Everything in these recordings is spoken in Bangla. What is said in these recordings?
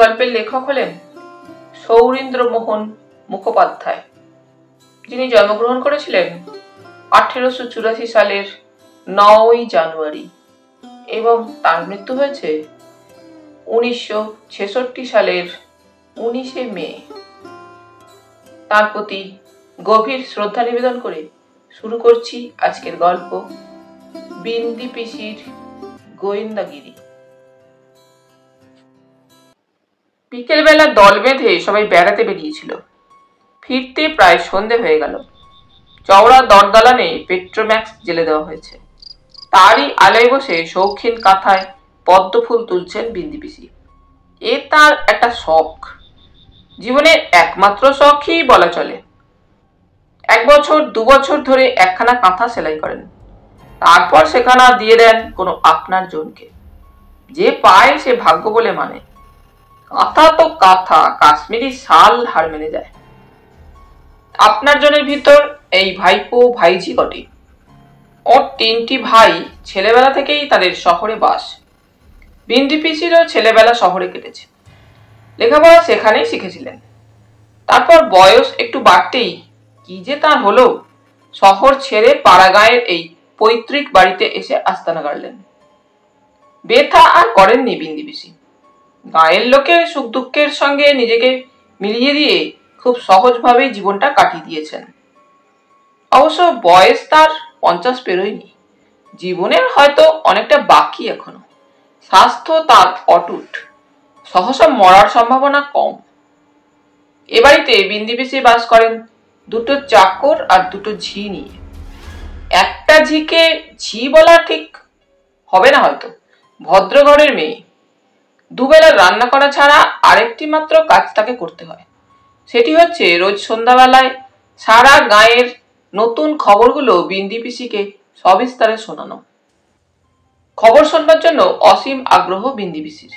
গল্পের লেখক হলেন সৌরীন্দ্রমোহন মুখোপাধ্যায়, যিনি জন্মগ্রহণ করেছিলেন 1884 সালের 9ই জানুয়ারি এবং তার মৃত্যু হয়েছে 1966 সালের 19শে মে। তার প্রতি গভীর শ্রদ্ধা নিবেদন করে শুরু করছি আজকের গল্প বিন্দি পিসির গোয়েন্দাগিরি। বিকেলবেলা দল বেঁধে সবাই বেড়াতে বেরিয়েছিল। ফিরতে প্রায় সন্ধে হয়ে গেল। চওড়া দরদালানে পেট্রোম্যাক্স জেলে দেওয়া হয়েছে। তারই আলোয় বসে শৌখিন কাঁথায় পদ্ম ফুল তুলছেন বিন্দি পিসি। এ তার একটা শখ, জীবনের একমাত্র শখই বলা চলে। 1 বছর 2 বছর ধরে একখানা কাঁথা সেলাই করেন, তারপর সেখানা দিয়ে দেন কোনো আপনার জনকে। যে পায় সে ভাগ্য বলে মানে। কাঁথা তো কাঁথা, কাশ্মীরি শাল হার মেনে যায়। আপনার জনের ভিতর এই ভাইপো ভাইঝি কটি। ওর 3টি ভাই, ছেলেবেলা থেকেই তাদের শহরে বাস। বিন্দি পিসিরও ছেলেবেলা শহরে কেটেছে, লেখাপড়া সেখানেই শিখেছিলেন। তারপর বয়স একটু বাড়তেই কি যে তার হলো, শহর ছেড়ে পাড়াগাঁয়ের এই পৈতৃক বাড়িতে এসে আস্তানা গাড়লেন। বেথা আর করেননি বিন্দি পিসি। গায়ের লোকের সুখ দুঃখের সঙ্গে নিজেকে মিলিয়ে দিয়ে খুব সহজভাবেই জীবনটা কাটিয়ে দিয়েছেন। অবশ্য বয়স তার 50 পেরোয়নি। জীবনের হয়তো অনেকটা বাকি এখনো। স্বাস্থ্য তার অটুট, সহসা মরার সম্ভাবনা কম। এ বাড়িতে বিন্দি পিসি বাস করেন 2টো চাকর আর 2টো ঝি নিয়ে। একটা ঝিকে ঝি বলা ঠিক হবে না হয়তো, ভদ্রঘরের মেয়ে। দুবেলা রান্না করা ছাড়া আরেকটি মাত্র কাজ তাকে করতে হয়, সেটি হচ্ছে রোজ সন্ধ্যাবেলায় সারা গাঁয়ের নতুন খবরগুলো বিন্দি পিসিকে সবিস্তারে শোনানো। খবর শোনবার জন্য অসীম আগ্রহ বিন্দি পিসির।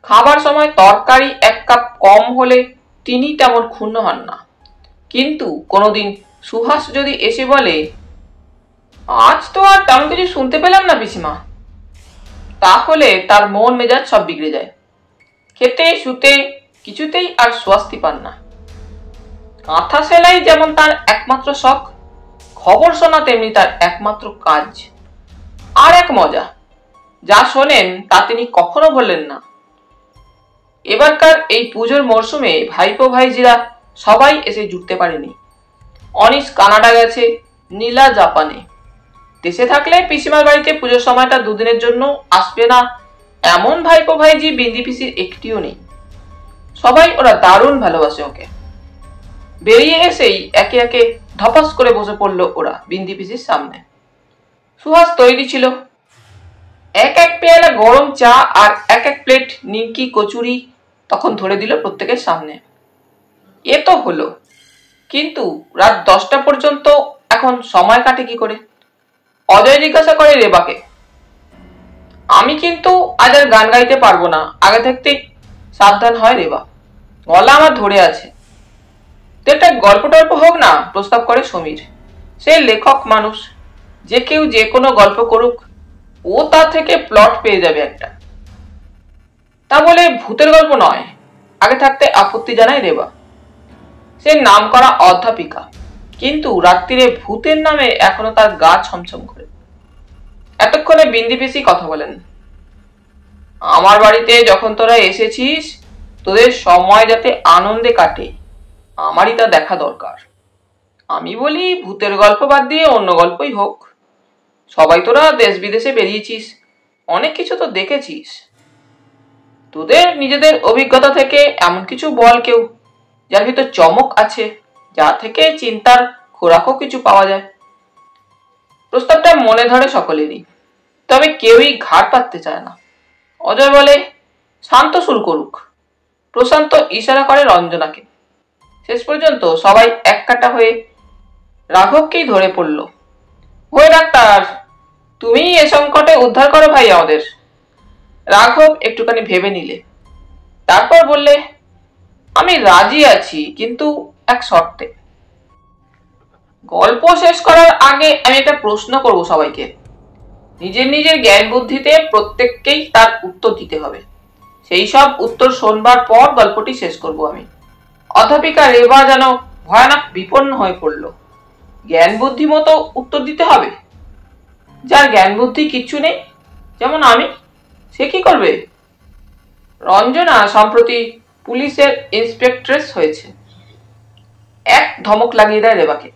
খাবার সময় তরকারি 1 কাপ কম হলে তিনি তেমন ক্ষুণ্ণ হন না, কিন্তু কোনোদিন সুহাস যদি এসে বলে, আজ তো আর তেমন কিছু শুনতে পেলাম না পিসিমা, তাহলে তার মন মেজাজ সব বিগড়ে যায়। খেতে শুতে কিছুতেই আর স্বস্তি পান না। কাঁথা সেলাই যেমন তার একমাত্র শখ, খবর শোনা তেমনি তার একমাত্র কাজ। আর এক মজা, যা শোনেন তা তিনি কখনো বললেন না। এবারকার এই পুজোর মরশুমে ভাইপো ভাইজিরা সবাই এসে জুটতে পারেনি। অনিশ কানাডা গেছে, নীলা জাপানে। দেশে থাকলে পিসিমার বাড়িতে পুজোর সময়টা 2 দিনের জন্য আসবে না এমন ভাইপো ভাইজি বিন্দি পিসির একটিও নেই। সবাই ওরা দারুণ ভালোবাসে ওকে। বেরিয়ে এসেই একে একে ধপাস করে বসে পড়ল ওরা বিন্দি পিসির সামনে। সুহাস তৈরি ছিল। 1 পেয়ালা গরম চা আর 1 প্লেট নিমকি কচুরি তখন ধরে দিল প্রত্যেকের সামনে। এ তো হলো, কিন্তু রাত 10টা পর্যন্ত এখন সময় কাটে কি করে? অজয় জিজ্ঞাসা করে রেবাকে। আমি কিন্তু আজ আর গান গাইতে পারবো না, আগে থাকতেই সাবধান হয় রেবা, গলা আমার ধরে আছে। তো একটা গল্প টল্প হোক না, প্রস্তাব করে সমীর। সে লেখক মানুষ, যে কেউ যে কোনো গল্প করুক, ও তার থেকে প্লট পেয়ে যাবে একটা। তা বলে ভূতের গল্প নয়, আগে থাকতে আপত্তি জানায় রেবা। সে নাম করা অধ্যাপিকা, কিন্তু রাত্রিরে ভূতের নামে এখনো তার গা ছমছম করে। এতক্ষণে বিন্দি পিসি কথা বলেন। আমার বাড়িতে যখন তোরা এসেছিস, তোদের সময় যাতে আনন্দে কাটে, আমারই তা দেখা দরকার। আমি বলি ভূতের গল্প বাদ দিয়ে অন্য গল্পই হোক। সবাই তোরা দেশ বিদেশে বেরিয়েছিস, অনেক কিছু তো দেখেছিস। তোদের নিজেদের অভিজ্ঞতা থেকে এমন কিছু বল কেউ, যার ভিতর চমক আছে, যা থেকে চিন্তার খোরাকও কিছু পাওয়া যায়। প্রস্তাবটা মনে ধরে সকলেরই, তবে কেউই ঘাট পাততে চায় না। অজয় বলে, শান্ত শুরু করুক। প্রশান্ত ইশারা করে রঞ্জনাকে। শেষ পর্যন্ত সবাই এক কাটা হয়ে রাঘবকেই ধরে পড়ল। ওই ডাক্তার, তুমি এ সংকটে উদ্ধার করো ভাই আমাদের। রাঘব একটুখানি ভেবে নিলে, তারপর বললে, আমি রাজি আছি, কিন্তু এক শর্তে। গল্প শেষ করার আগে আমি একটা প্রশ্ন করব সবাইকে। নিজের নিজের জ্ঞান বুদ্ধিতে প্রত্যেককেই তার উত্তর দিতে হবে। সেই সব উত্তর শোনবার পর গল্পটি শেষ করব আমি। অধ্যাপিকা রেবা যেন ভয়ানক বিপন্ন হয়ে পড়ল। জ্ঞান বুদ্ধি মতো উত্তর দিতে হবে? যার জ্ঞান বুদ্ধি কিচ্ছু নেই, যেমন আমি, সে কি করবে? রঞ্জনা সম্প্রতি পুলিশের ইন্সপেক্টরেস হয়েছে। এক ধমক লাগিয়ে দেয় রেবাকে।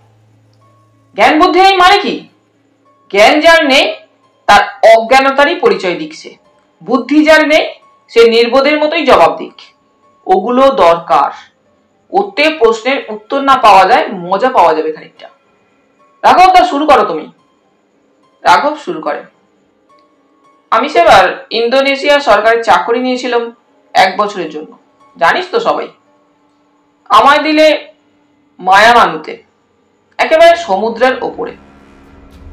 জ্ঞান বুদ্ধি নেই মানে কি? জ্ঞান যার নেই তার অজ্ঞানতারই পরিচয় দিচ্ছে। বুদ্ধি যার নেই সে নির্বোধের মতোই জবাব দিক। ওগুলো দরকার। ওতে প্রশ্নের উত্তর না পাওয়া যায়, মজা পাওয়া যাবে খানিকটা। রাঘব দা, শুরু করো তুমি। রাঘব শুরু করে। আমি সেবার ইন্দোনেশিয়া সরকারের চাকরি নিয়েছিলাম 1 বছরের জন্য, জানিস তো সবাই। আমায় দিলে মায়ামানুতে, একেবারে সমুদ্রের ওপরে।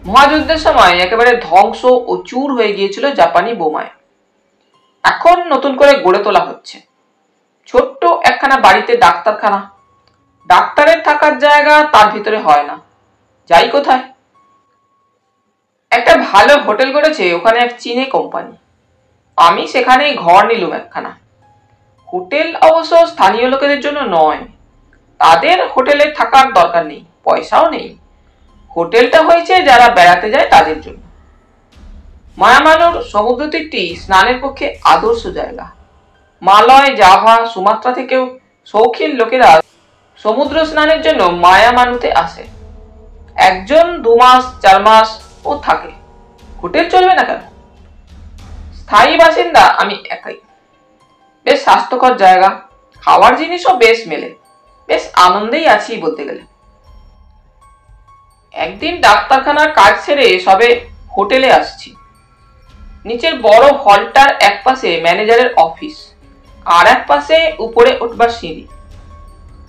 মহাযুদ্ধের সময় একেবারে ধ্বংস ও চূর হয়ে গিয়েছিল জাপানি বোমায়। এখন নতুন করে গড়ে তোলা হচ্ছে। ছোট্ট একখানা বাড়িতে ডাক্তারখানা। ডাক্তারের থাকার জায়গা তার ভিতরে হয় না, যাই কোথায়। একটা ভালো হোটেল করেছে ওখানে এক চীনে কোম্পানি। আমি সেখানেই ঘর নিলুম একখানা। হোটেল অবশ্য স্থানীয় লোকেদের জন্য নয়, তাদের হোটেলে থাকার দরকার নেই, পয়সাও নেই। হোটেলটা হয়েছে যারা বেড়াতে যায় তাদের জন্য। মায়ামানুর সমুদ্র তীরটি স্নানের পক্ষে আদর্শ জায়গা। মালয়, জাভা, সুমাত্রা থেকেও শৌখিন লোকেরা সমুদ্র স্নানের জন্য মায়ামানুতে আসে। 1 জন 2 মাস 4 মাস ও থাকে। হোটেল চলবে না কেন? স্থায়ী বাসিন্দা আমি একাই। বেশ স্বাস্থ্যকর জায়গা, খাওয়ার জিনিসও বেশ মেলে। বেশ আনন্দেই আছি বলতে গেলে। একদিন ডাক্তারখানার কাজ ছেড়ে সবে হোটেলে আসছি। নিচের বড় হলটার এক পাশে ম্যানেজারের অফিস, আর এক পাশে উপরে উঠবার সিঁড়ি।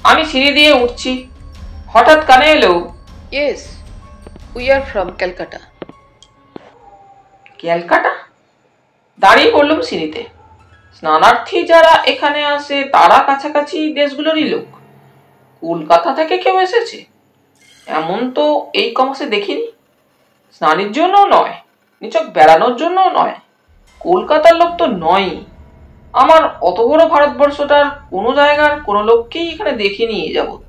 আমি সিঁড়ি দিয়ে উঠছি, হঠাৎ কানে এলো, Yes, we are from Calcutta. Calcutta. দাঁড়িয়ে পড়লাম সিঁড়িতে। স্নানার্থী যারা এখানে আসে তারা কাছাকাছি দেশগুলোরই লোক। কলকাতা থেকে কেউ এসেছে এমন তো এই কমাসে দেখিনি। স্নানের জন্য নয়, নিছক বেড়ানোর জন্য নয়, কলকাতার লোক তো নয়। আমার অত বড় ভারতবর্ষটার কোনো জায়গার কোনো লোককেই এখানে দেখিনি এ যাবৎ।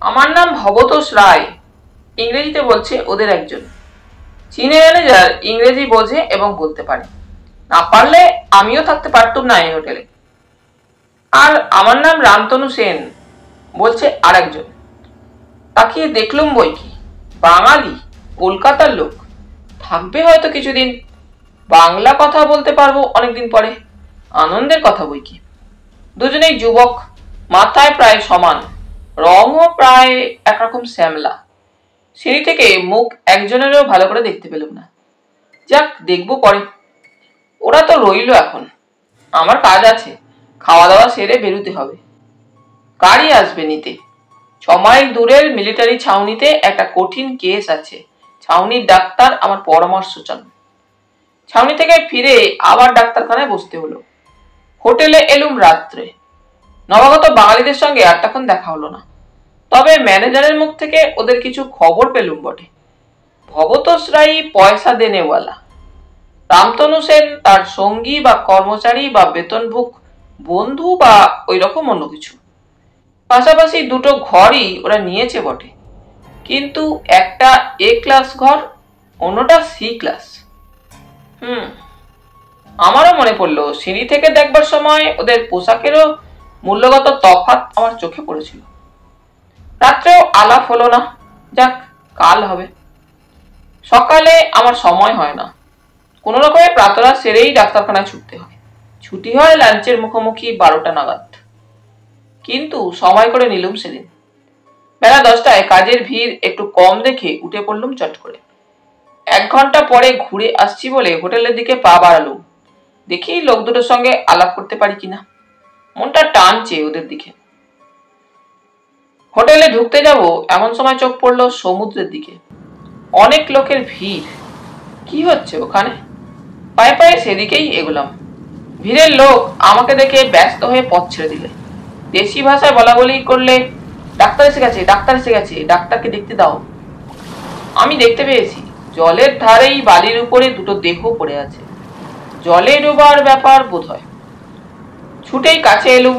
আমার নাম ভবতোষ রায়, ইংরেজিতে বলছে ওদের একজন। চীনে ম্যানেজার ইংরেজি বোঝে এবং বলতে পারে, না পারলে আমিও থাকতে পারতুম না এই হোটেলে। আর আমার নাম রামতনু সেন, বলছে আরেকজন। তাকিয়ে দেখলুম বই কি, বাঙালি, কলকাতার লোক, থাকবে হয়তো কিছুদিন। বাংলা কথা বলতে পারবো অনেকদিন পরে, আনন্দের কথা বই কি। দুজনেই যুবক, মাথায় প্রায় সমান, রঙও প্রায় একরকম শ্যামলা। সিঁড়ি থেকে মুখ একজনেরও ভালো করে দেখতে পেলাম না। যাক, দেখবো পরে। ওরা তো রইল এখন, আমার কাজ আছে, খাওয়া দাওয়া সেরে বেরোতে হবে। গাড়ি আসবে নিতে। 6 মাইল দূরের মিলিটারি ছাউনিতে একটা কঠিন কেস আছে। ছাউনির ডাক্তার আমার পরামর্শ চান। ছাউনি থেকে ফিরে আবার ডাক্তারখানায় বসতে হলো। হোটেলে এলুম রাত্রে। নবাগত বাঙালিদের সঙ্গে আর তখন দেখা হলো না, তবে ম্যানেজারের মুখ থেকে ওদের কিছু খবর পেলুম বটে। ভবতোষ রাই পয়সা দেনেওয়ালা, রামতনু সেন তার সঙ্গী বা কর্মচারী বা বেতনভুক বন্ধু বা ওই রকম অন্য কিছু। পাশাপাশি 2টো ঘরই ওরা নিয়েছে বটে, কিন্তু একটা A ক্লাস ঘর, অন্যটা C ক্লাস। আমারও মনে পড়লো, সিঁড়ি থেকে দেখবার সময় ওদের পোশাকেরও মূল্যগত তফাৎ আমার চোখে পড়েছিল। রাত্রেও আলাপ হলো না, যাক, কাল হবে। সকালে আমার সময় হয় না, কোনো রকমে প্রাতরাশ সেরেই ডাক্তারখানায় ছুটতে হয়। ছুটি হয় লাঞ্চের মুখোমুখি 12টা নাগাদ। কিন্তু সময় করে নিলুম সেদিন। বেলা 10টায় কাজের ভিড় একটু কম দেখে উঠে পড়লুম চট করে। 1 ঘন্টা পরে ঘুরে আসছি বলে হোটেলের দিকে পা বাড়ালুম। দেখি লোক দুটোর সঙ্গে আলাপ করতে পারি কিনা, মনটা টানছে ওদের দিকে। হোটেলে ঢুকতে যাব এমন সময় চোখ পড়লো সমুদ্রের দিকে। অনেক লোকের ভিড়। কি হচ্ছে ওখানে? পায়ে পায়ে সেদিকেই এগুলাম। ভিড়ের লোক আমাকে দেখে ব্যস্ত হয়ে পথ ছেড়ে দিলে। দেশি ভাষায় বলা বলি করলে, ডাক্তার এসে গেছে, ডাক্তার এসে গেছে, ডাক্তারকে দেখতে দাও। আমি দেখতে পেয়েছি জলের ধারেই বালির উপরে 2টো দেহ পড়ে আছে। জলে ডোবার ব্যাপার বোধ হয়। ছুটেই কাছে এলুম।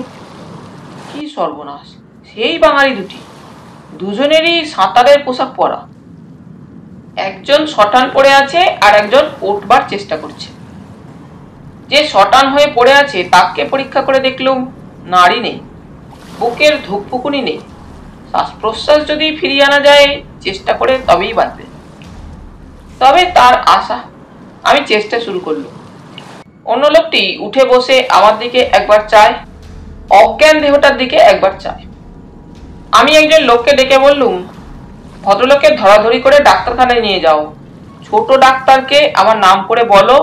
কি সর্বনাশ! সেই বাঙালি দুটি, দুজনেরই সাঁতারের পোশাক পরা। একজন শটান পড়ে আছে আর একজন উঠবার চেষ্টা করছে। যে শটান হয়ে পড়ে আছে তাকে পরীক্ষা করে দেখলুম নাড়ি নেই, বুকের ধুকপুকুনি নেই। শ্বাস প্রশ্বাস যদি ফিরিয়ে আনা যায় চেষ্টা করে তবেই বাঁচবে। তবে তার আশা। আমি চেষ্টা শুরু করলুম। অন্য লোকটি উঠে বসে আমার দিকে একবার চায়, অজ্ঞান দেহটার দিকে একবার চায়। আমি একজন লোককে ডেকে বললুম, ভদ্রলোককে ধরাধরি করে ডাক্তারখানায় নিয়ে যাও। ছোট ডাক্তারকে আমার নাম করে বলো,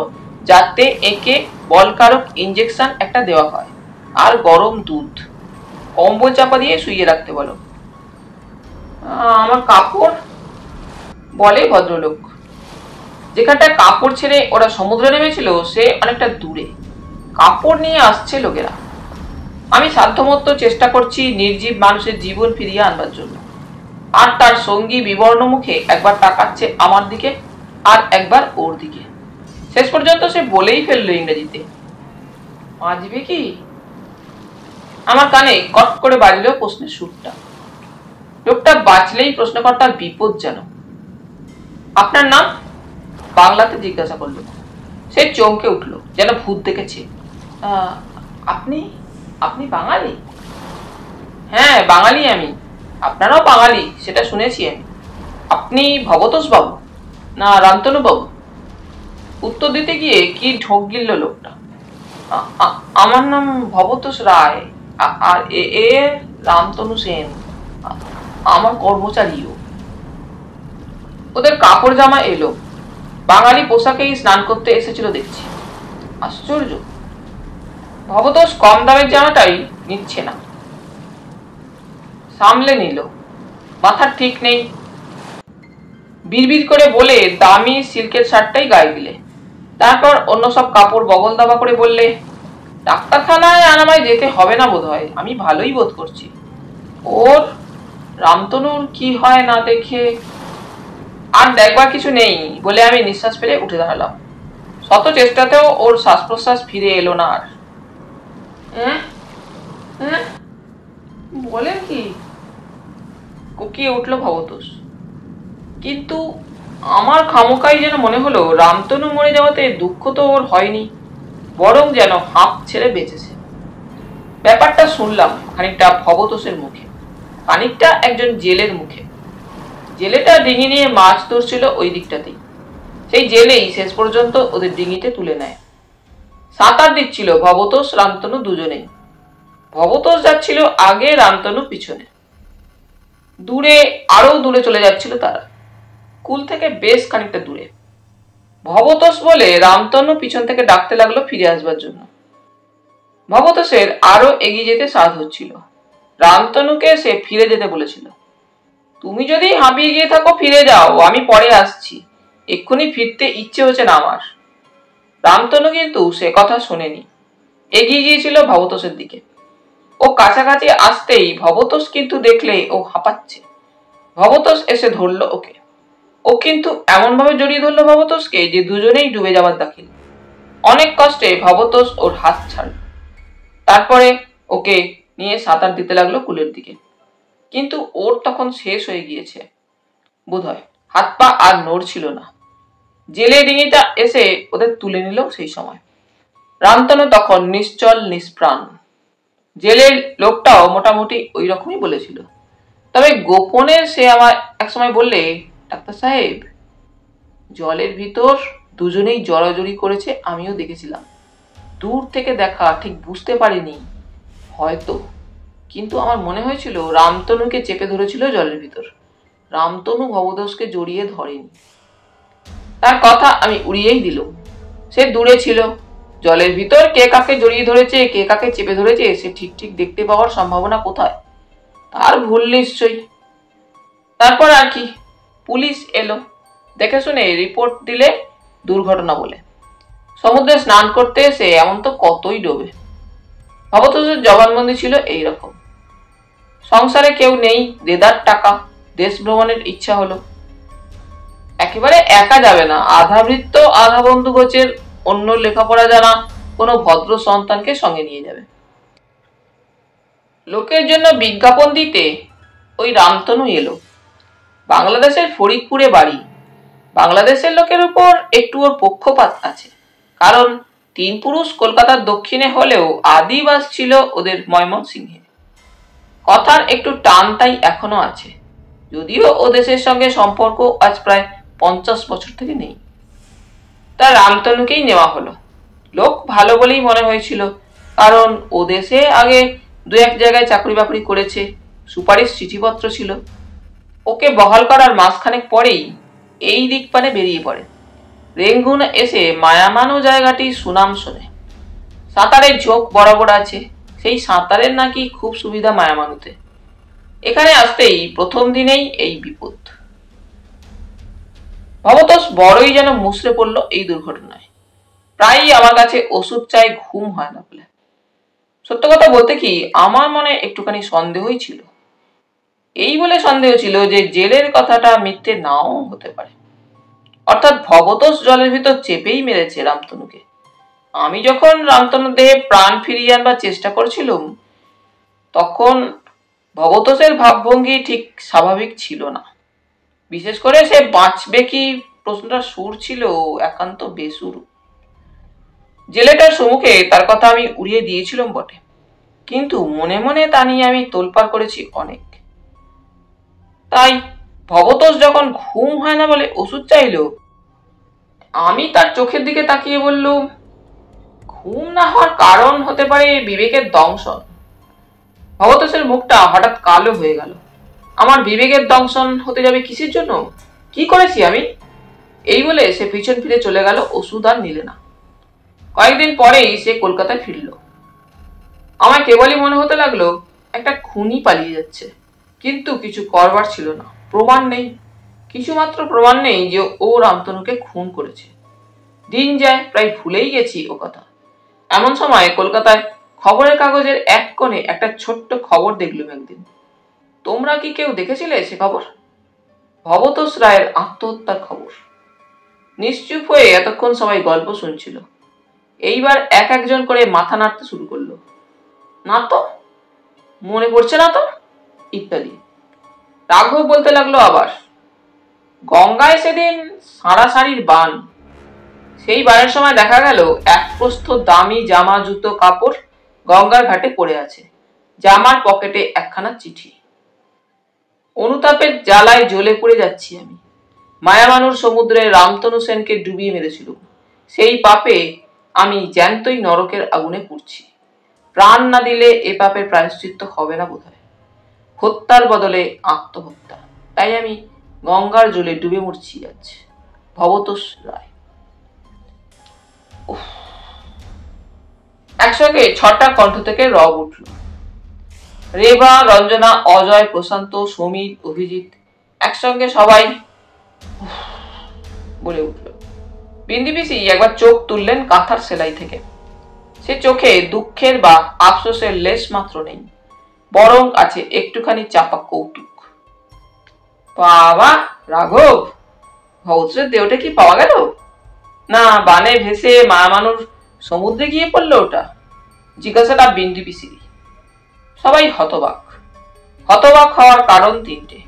যাতে একে বলকারক ইঞ্জেকশন একটা দেওয়া হয়, আর গরম দুধ, কম্বল চাপা দিয়ে শুইয়ে রাখতে বলো। আমার কাপড়? বলে ভদ্রলোক। যেখানটা কাপড় ছেড়ে ওরা সমুদ্রে নেমেছিল সে অনেকটা দূরে। কাপড় নিয়ে আসছে লোকেরা। আমি সাধ্যমতো চেষ্টা করছি নির্জীব মানুষের জীবন ফিরিয়ে আনবার জন্য। আর তার সঙ্গী বিবর্ণ মুখে একবার তাকাচ্ছে আমার দিকে আর একবার ওর দিকে। শেষ পর্যন্ত সে বলেই ফেললো ইংরেজিতে, বাঁচবে কি? আমার কানে কট করে বাজলো প্রশ্নের সুরটা। লোকটা বাঁচলেই প্রশ্নকর্তার বিপদ যেন। আপনার নাম? বাংলাতে জিজ্ঞাসা করলো। সে চমকে উঠলো, যেন ভূত দেখেছে। আপনি আপনি বাঙালি? হ্যাঁ, বাঙালি আমি। আপনারাও বাঙালি সেটা শুনেছি আমি। আপনি ভবতোষ বাবু না রামতনু বাবু? উত্তর দিতে গিয়ে কি ঢোক গিলল লোকটা। আমার নাম ভবতোষ রায়, আর এ রামতনু সেন, আমার কর্মচারীও। ওদের কাপড় জামা এলো। বাঙালি পোশাকেই স্নান করতে এসেছিল দেখছি। আশ্চর্য, ভবতোষ কম দামের জামাটাই নিচ্ছে না। সামলে নিল, মাথার ঠিক নেই। বিড়বিড় করে বলে দামি সিল্কের শার্টটাই গায়ে দিলে। তারপর অন্য সব কাপড় বগল দাবা করে বললে, ডাক্তারখানায় আর আমায় যেতে হবে না বোধ হয়, আমি ভালোই বোধ করছি। ওর রামতনুর কি হয় না দেখে। আর দেখবার কিছু নেই বলে আমি নিঃশ্বাস ফেলে উঠে দাঁড়ালাম। শত চেষ্টাতেও ওর শ্বাস প্রশ্বাস ফিরে এলো না আর। বলেন কি? কুকিয়ে উঠল ভবতোষ। কিন্তু আমার খামোকাই যেন মনে হলো রামতনু মরে যাওয়াতে দুঃখ তো ওর হয়নি, বরং যেন হাঁপ ছেড়ে বেঁচেছে। ব্যাপারটা শুনলাম খানিকটা ভবতোষের মুখে, খানিকটা একজন জেলের মুখে। জেলেটা ডিঙি নিয়ে মাছ ধরছিল ওই দিকটাতেই। সেই জেলেই শেষ পর্যন্ত ওদের ডিঙিতে তুলে নেয়। সাঁতার দিচ্ছিল ভবতোষ রামতনু দুজনেই। ভবতোষ যাচ্ছিল আগে, রামতনু পিছনে। দূরে, আরো দূরে চলে যাচ্ছিল তারা, কুল থেকে বেশ খানিকটা দূরে। ভবতোষ বলে রামতনু পিছন থেকে ডাকতে লাগলো ফিরে আসবার জন্য। ভবতোষের আরো এগিয়ে যেতে সাধ হচ্ছিল। রামতনুকে সে ফিরে যেতে বলেছিল। তুমি যদি হাঁপিয়ে গিয়ে থাকো ফিরে যাও, আমি পরে আসছি, এক্ষুনি ফিরতে ইচ্ছে হচ্ছে না আমার। রামতনু কিন্তু সে কথা শোনেনি, এগিয়ে গিয়েছিল ভবতোষের দিকে। ও কাছাকাছি আসতেই ভবতোষ কিন্তু দেখলে ও হাঁপাচ্ছে। ভবতোষ এসে ধরল ওকে। ও কিন্তু এমন ভাবে জড়িয়ে ধরলো ভবতোষকে যে দুজনেই ডুবে যাবার দাখিল। অনেক কষ্টে ভবতোষ ওর হাত ছাড়ল। তারপরে ওকে নিয়ে সাঁতার দিতে লাগলো কুলের দিকে। কিন্তু ওর তখন শেষ হয়ে গিয়েছে বোধহয়, হাত পা আর নড়ছিল না। জেলে ডিঙিটা এসে ওদের তুলে নিল সেই সময়। রামতনু তখন নিশ্চল নিষ্প্রাণ। জেলের লোকটাও মোটামুটি ওই রকমই বলেছিল। তবে গোপনে সে আমার একসময় বললে, ডাক্তার সাহেব, জলের ভিতর দুজনেই জড়াজড়ি করেছে, আমিও দেখেছিলাম। দূর থেকে দেখা, ঠিক বুঝতে পারিনি হয়তো, কিন্তু আমার মনে হয়েছিল রামতনুকে চেপে ধরেছিল জলের ভিতর। রামতনু ভবতোষকে জড়িয়ে ধরেনি। তার কথা আমি উড়িয়েই দিল। সে দূরে ছিল। জলের ভিতর কে কাকে জড়িয়ে ধরেছে, কে কাকে চেপে ধরেছে সে ঠিক ঠিক দেখতে পাওয়ার সম্ভাবনা কোথায়? তার ভুল নিশ্চয়ই। তারপর আর কি, পুলিশ এলো, দেখে শুনে রিপোর্ট দিলে দুর্ঘটনা বলে। সমুদ্রে স্নান করতে এসে এমন তো কতই ডোবে। ভবতোষের জবানবন্দি ছিল এইরকম, সংসারে কেউ নেই, দেদার টাকা, দেশ ভ্রমণের ইচ্ছা হলো। একেবারে একা যাবে না, আধা বৃত্ত আধা বন্ধু গোছের অন্য লেখাপড়া জানা কোনো ভদ্র সন্তানকে সঙ্গে নিয়ে যাবে। লোকের জন্য বিজ্ঞাপন দিতে ওই রামতনু এলো। বাংলাদেশের ফরিদপুরে বাড়ি। বাংলাদেশের লোকের উপর একটু ওর পক্ষপাত আছে, কারণ তিন পুরুষ কলকাতার দক্ষিণে হলেও আদিবাস ছিল ওদের ময়মনসিংহে। কথার একটু টান তাই এখনো আছে, যদিও ও দেশের সঙ্গে সম্পর্ক আজ প্রায় 50 বছর থেকে নেই। তা রামতনুকেই নেওয়া হলো। লোক ভালো বলেই মনে হয়েছিল, কারণ ও দেশে আগে দু এক জায়গায় চাকরি বাকরি করেছে, সুপারিশ চিঠিপত্র ছিল। ওকে বহাল করার মাসখানেক পরেই এই দিক পানে বেরিয়ে পড়ে। রেঙ্গুন এসে মায়ামানো জায়গাটি সুনাম শোনে। সাঁতারের ঝোঁক বরাবর আছে, সেই সাঁতারের নাকি খুব সুবিধা মায়ামানুতে। এখানে আসতেই প্রথম দিনেই এই বিপদ। ভবতোষ বড়ই যেন মুষড়ে পড়লো এই দুর্ঘটনায়। প্রায়ই আমার কাছে ওষুধ চাই, ঘুম হয় না বলে। সত্য কথা বলতে কি, আমার মনে একটুখানি সন্দেহই ছিল। এই বলে সন্দেহ ছিল যে জেলের কথাটা মিথ্যে নাও হতে পারে। অর্থাৎ ভবতোষ জলের ভিতর চেপেই মেরেছে রামতনুকে। আমি যখন রামতনুর দেহে প্রাণ ফিরিয়ে আনবার চেষ্টা করছিলাম, তখন ভবতোষের ভাবভঙ্গি ঠিক স্বাভাবিক ছিল না। বিশেষ করে সে বাঁচবে কি প্রশ্নটার সুর ছিল একান্ত বেসুরু। জেলেটার সম্মুখে তার কথা আমি উড়িয়ে দিয়েছিলাম বটে, কিন্তু মনে মনে তা নিয়ে আমি তোলপাড় করেছি অনেক। তাই ভবতোষ যখন ঘুম হয় না বলে ওষুধ চাইল, আমি তার চোখের দিকে তাকিয়ে বললুম, ঘুম না হওয়ার কারণ হতে পারে বিবেকের দংশন। ভবতোষের মুখটা হঠাৎ কালো হয়ে গেল। আমার বিবেকের দংশন হতে যাবে কিসের জন্য? কি করেছি আমি? এই বলে সে পিছন ফিরে চলে গেল, ওষুধ আর নিলে না। কয়েকদিন পরেই সে কলকাতায় ফিরল। আমার কেবলই মনে হতে লাগলো একটা খুনি পালিয়ে যাচ্ছে, কিন্তু কিছু করবার ছিল না। প্রমাণ নেই, কিছুমাত্র প্রমাণ নেই যে ও রামতনুকে খুন করেছে। দিন যায়, প্রায় ভুলেই গেছি ও কথা। এমন সময় কলকাতায় খবরের কাগজের এক কোণে একটা ছোট্ট খবর দেখলুম একদিন। তোমরা কি কেউ দেখেছিলে সে খবর? ভবতোষ রায়ের আত্মহত্যার খবর। নিশ্চুপ হয়ে এতক্ষণ সবাই গল্প শুনছিল। এইবার এক একজন করে মাথা নাড়তে শুরু করলো। না তো, মনে পড়ছে না তো, ইত্যাদি। রাঘব বলতে লাগলো আবার, গঙ্গায় সেদিন সাড়াসাড়ির বান। সেই বানের সময় দেখা গেল এক প্রস্থ দামি জামা জুতো কাপড় গঙ্গার ঘাটে পড়ে আছে, জামার পকেটে একখানা চিঠি। অনুতাপের জ্বালায় জ্বলে পড়ে যাচ্ছি আমি। মায়ামানুর সমুদ্রে রামতনু সেনকে ডুবিয়ে মেরেছিল, সেই পাপে আমি জ্যান্তই নরকের আগুনে পুড়ছি। প্রাণ না দিলে এ পাপের প্রায়শ্চিত্ত হবে না বোধহয়। হত্যার বদলে আত্মহত্যা, তাই আমি গঙ্গার জলে ডুবে মরছি আজ। ভবতোষ রায়। একসঙ্গে 6টা কণ্ঠ থেকে রব উঠল। রেবা, রঞ্জনা, অজয়, প্রশান্ত, সমীর, অভিজিৎ, একসঙ্গে সবাই বলে উঠল। বিন্দি পিসি একবার চোখ তুললেন কাঁথার সেলাই থেকে। সে চোখে দুঃখের বা আফসোসের লেশ মাত্র নেই, বরং আছে একটুখানি চাপা কৌতুক। বাবা রাঘব, ভবতোষের দেহটা কি পাওয়া গেল? না বানে ভেসে মায়ামানুর সমুদ্রে গিয়ে পড়লো ওটা? জিজ্ঞাসাটা বিন্দি পিসি। সবাই হতবাক। হতবাক হওয়ার কারণ 3টে।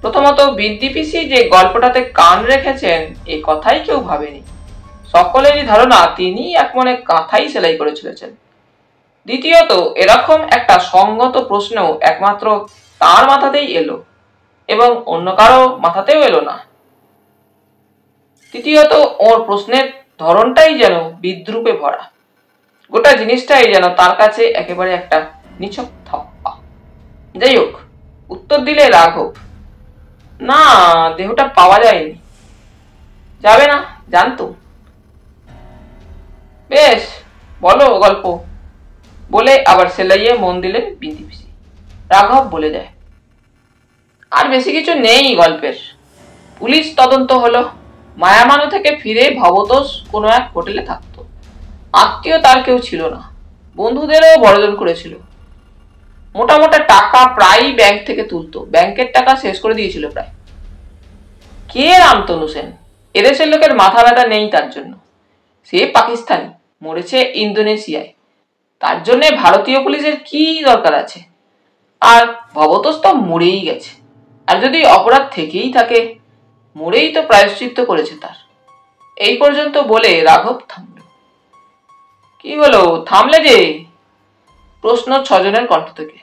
প্রথমত, বিন্দি পিসি যে গল্পটাতে কান রেখেছেন এ কথাই কেউ ভাবেনি। সকলেরই ধারণা তিনি এক মনে কাঁথাই সেলাই করে চলেছেন। দ্বিতীয়ত, এরকম একটা সঙ্গত প্রশ্ন একমাত্র তার মাথাতেই এলো, এবং অন্য কারো মাথাতেও এলো না। তৃতীয়ত, ওর প্রশ্নের ধরনটাই যেন বিদ্রুপে ভরা। গোটা জিনিসটাই যেন তার কাছে একেবারে একটা নিছক থাপ্পা। যাই হোক, উত্তর দিলে রাঘব, না দেহটা পাওয়া যায়নি। যাবে না জানতো। বেশ, বলো গল্প, বলে আবার সেলাইয়ে মন দিলেন বিন্দি পিসি। রাঘব বলে যায়, আর বেশি কিছু নেই গল্পের। পুলিশ তদন্ত হলো। মায়ামানু থেকে ফিরে ভবতোষ কোনো এক হোটেলে থাকতো। আত্মীয় তার কেউ ছিল না, বন্ধুদেরও বড়জন করেছিল। মোটা মোটা টাকা প্রায় ব্যাংক থেকে তুলতো, ব্যাংকের টাকা শেষ করে দিয়েছিল প্রায়। কে রামতনু সেন? এদেশের লোকের মাথা ব্যথা নেই তার জন্য। সে পাকিস্তানি, মরেছে ইন্দোনেশিয়ায়। তার জন্য ভারতীয় পুলিশের কি দরকার আছে? আর ভবতোষ তো মরেই গেছে। আর যদি অপরাধ থেকেই থাকে, মরেই তো প্রায়শ্চিত্ত করেছে তার। এই পর্যন্ত বলে রাঘব থামল। কি হলো, থামলে যে? প্রশ্ন 6 জনের কণ্ঠ থেকে।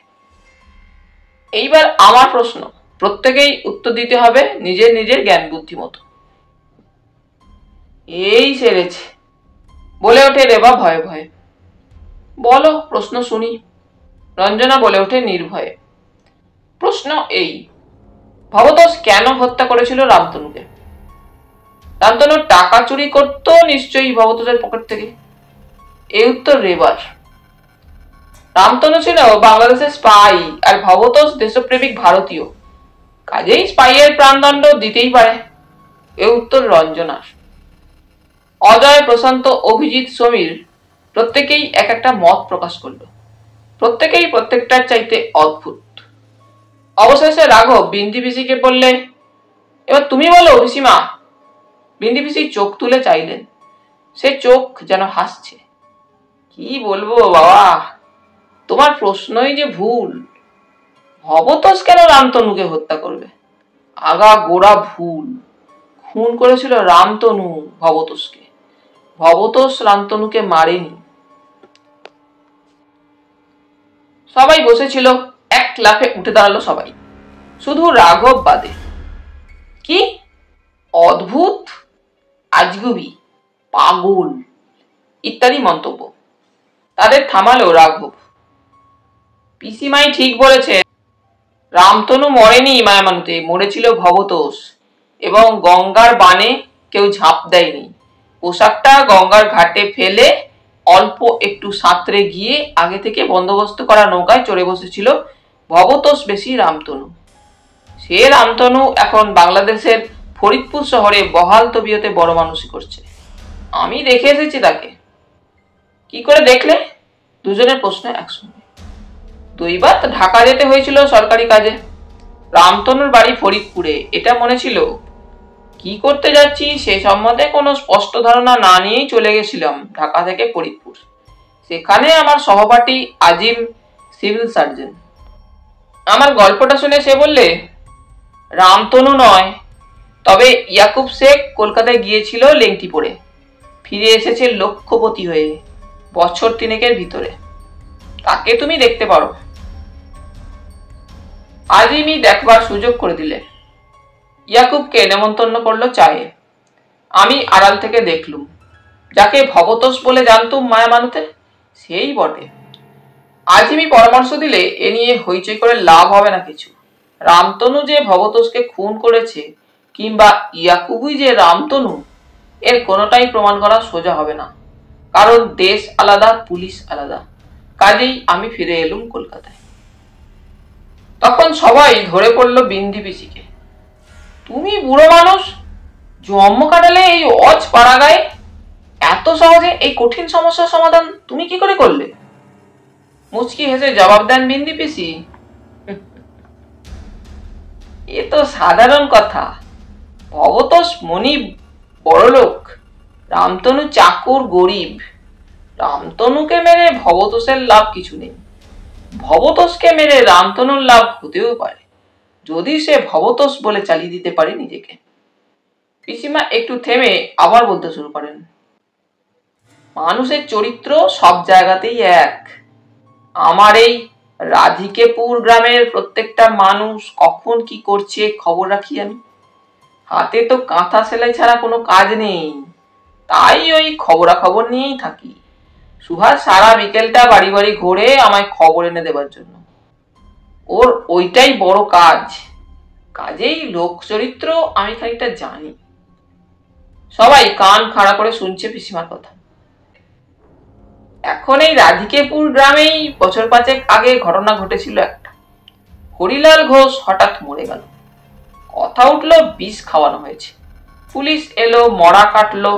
এইবার আমার প্রশ্ন, প্রত্যেকেই উত্তর দিতে হবে নিজের নিজের জ্ঞান বুদ্ধি মতো। এই সেরেছে, বলে ওঠে রেবা ভয়ে ভয়ে। বলো, প্রশ্ন শুনি। রঞ্জনা বলে ওঠে নির্ভয়ে। প্রশ্ন এই, ভবতোষ কেন হত্যা করেছিল রামতনুকে? রামতনু টাকা চুরি করত নিশ্চয়ই ভবতোষের পকেট থেকে। এই উত্তর রেবার। রামতনু ছিল বাংলাদেশের স্পাই, আর ভবতোষ দেশপ্রেমিক ভারতীয়, কাজেই স্পাইয়ের প্রাণদণ্ড দিতেই পারে। এই উত্তর রঞ্জনার। অজয়, প্রশান্ত, অভিজিৎ, সমীর প্রত্যেকেই এক একটা মত প্রকাশ করলো। প্রত্যেকেই প্রত্যেকটার চাইতে অদ্ভুত। অবশেষে রাঘব বিন্দি পিসিকে বললে, এবার তুমি বলো পিসিমা। বিন্দি পিসি চোখ তুলে চাইলেন। সে চোখ যেন হাসছে। কি বলবো বাবা, তোমার প্রশ্নই যে ভুল। ভবতোষ কেন রামতনুকে হত্যা করবে? আগা গোড়া ভুল। খুন করেছিল রামতনু ভবতোষকে। ভবতোষ রামতনুকে মারেনি। সবাই বসেছিল, এক লাফে উঠে দাঁড়ালো সবাই, শুধু রাঘব বাদে। কি অদ্ভুত, আজগুবি, পাগল ইত্যাদি মন্তব্য। তাদের থামালো রাঘব। পিসিমাই ঠিক বলেছে, রামতনু মরেনি মায়ামানুতে, মরেছিল ভবতোষ। এবং গঙ্গার বানে কেউ ঝাঁপ দেয়নি। পোশাকটা গঙ্গার ঘাটে ফেলে অল্প একটু সাঁতরে গিয়ে আগে থেকে বন্দোবস্ত করা নৌকায় চড়ে বসেছিল ভবতোষ বেশি রামতনু। সে রামতনু এখন বাংলাদেশের ফরিদপুর শহরে বহাল তবিয়তে বড় মানুষই করছে। আমি দেখে এসেছি তাকে। কি করে দেখলে? দুজনের প্রশ্ন একসঙ্গে। 2 বার ঢাকা যেতে হয়েছিল সরকারি কাজে। রামতনুর বাড়ি ফরিদপুরে, এটা মনে ছিল। কি করতে যাচ্ছি সে সম্বন্ধে কোনো স্পষ্ট ধারণা না নিয়েই চলে গেছিলাম ঢাকা থেকে ফরিদপুর। সেখানে আমার সহপাঠী আজিম সিভিল সার্জন। আমার গল্পটা শুনে সে বললে, রামতনু নয়, তবে ইয়াকুব শেখ কলকাতায় গিয়েছিল লেংটি পরে, ফিরে এসেছে লক্ষপতি হয়ে বছর 3 ভিতরে। তাকে তুমি দেখতে পারো। আজিমই দেখবার সুযোগ করে দিলে। ইয়াকুবকে নেমন্তন্ন করলো চায়ে। আমি আড়াল থেকে দেখলুম। যাকে ভবতোষ বলে জানতুম মায়ামানুতে, সেই বটে। আজিমি পরামর্শ দিলে, এ নিয়ে হইচই করে লাভ হবে না কিছু। রামতনু যে ভবতোষকে খুন করেছে, কিংবা ইয়াকুবই যে রামতনু, এর কোনোটাই প্রমাণ করা সোজা হবে না। কারণ দেশ আলাদা, পুলিশ আলাদা। কাজেই আমি ফিরে এলুম কলকাতায়। তখন সবাই ধরে পড়লো বিন্দি পিসিকে। তুমি বুড়ো মানুষ, জন্ম কাটালে এই অজ পাড়াগায়, এত সহজে এই কঠিন সমস্যার সমাধান তুমি কি করে করলে? মুচকি হেসে জবাব দেন বিন্দি পিসি, এ তো সাধারণ কথা। ভবতোষ মনিব বড়লোক, রামতনু চাকর গরিব। রামতনুকে মেরে ভবতোষের লাভ কিছু নেই। ভবতোষকে মেরে রামতনুর লাভ হতেও পারে, যদি সে ভবতোষ বলে চালিয়ে দিতে পারে নিজেকে। পিসিমা একটু থেমে আবার বলতে শুরু করেন, মানুষের চরিত্র সব জায়গাতেই এক। আমার এই রাধিকেপুর গ্রামের প্রত্যেকটা মানুষ কখন কি করছে খবর রাখি আমি। হাতে তো কাঁথা সেলাই ছাড়া কোনো কাজ নেই, তাই ওই খবরাখবর নিয়েই থাকি। সুহাস সারা বিকেলটা বাড়ি বাড়ি ঘুরে আমায় খবর এনে দেবার জন্য। ওর ওইটাই বড় কাজ। কাজেই লোক চরিত্র আমি খানিকটা জানি। সবাই কান খাড়া করে শুনছে পিসিমার কথা। এখন এই রাধিকেপুর গ্রামেই বছর 5 আগে ঘটনা ঘটেছিল একটা। হরিলাল ঘোষ হঠাৎ মরে গেল। কথা উঠলো বিষ খাওয়ানো হয়েছে। পুলিশ এলো, মরা কাটলো,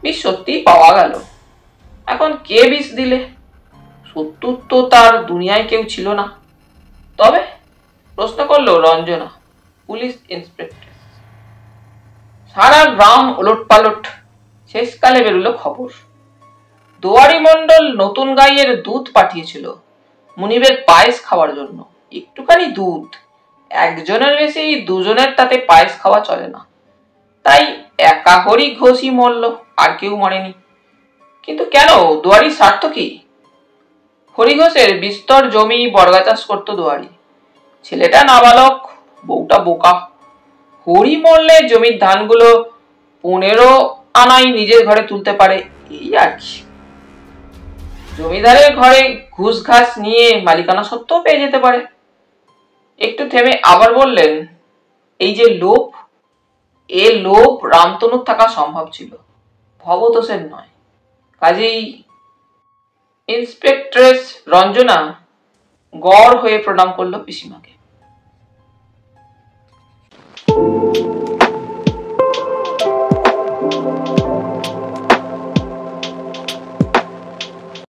বিষ সত্যি পাওয়া গেল। এখন কে বিষ দিলে? শত্রু তো তার দুনিয়ায় কেউ ছিল না। তবে প্রশ্ন করলো রঞ্জনা, পুলিশ ইন্সপেক্টর। সারা গ্রাম ওলট পালট। শেষকালে বেরোলো খবর, দুয়ারি মণ্ডল নতুন গাইয়ের দুধ পাঠিয়েছিল মুনিবের পায়েস খাওয়ার জন্য। একটুখানি দুধ, একজনের বেশি দুজনের তাতে পায়েস খাওয়া চলে না, তাই একা হরি ঘোষই মরল, আর কেউ মরেনি। কিন্তু কেন, দুয়ারি স্বার্থ কি? হরি ঘোষের বিস্তর জমি বর্গা চাষ করতো দুয়ারি। ছেলেটা নাবালক, বউটা বোকা। হরি মরলে জমির ধানগুলো 15 আনাই নিজের ঘরে তুলতে পারে, এই আর কি। জমিদারের ঘরে ঘুষ ঘাস নিয়ে মালিকানা সত্ত্বেও পেয়ে যেতে পারে। একটু থেমে আবার বললেন, এই যে লোভ, এ লোভ রামতনুর থাকা সম্ভব ছিল, ভবতোষের নয়। কাজেই ইন্সপেক্ট্রেস রঞ্জনা গড় হয়ে প্রণাম করলো পিসিমাকে।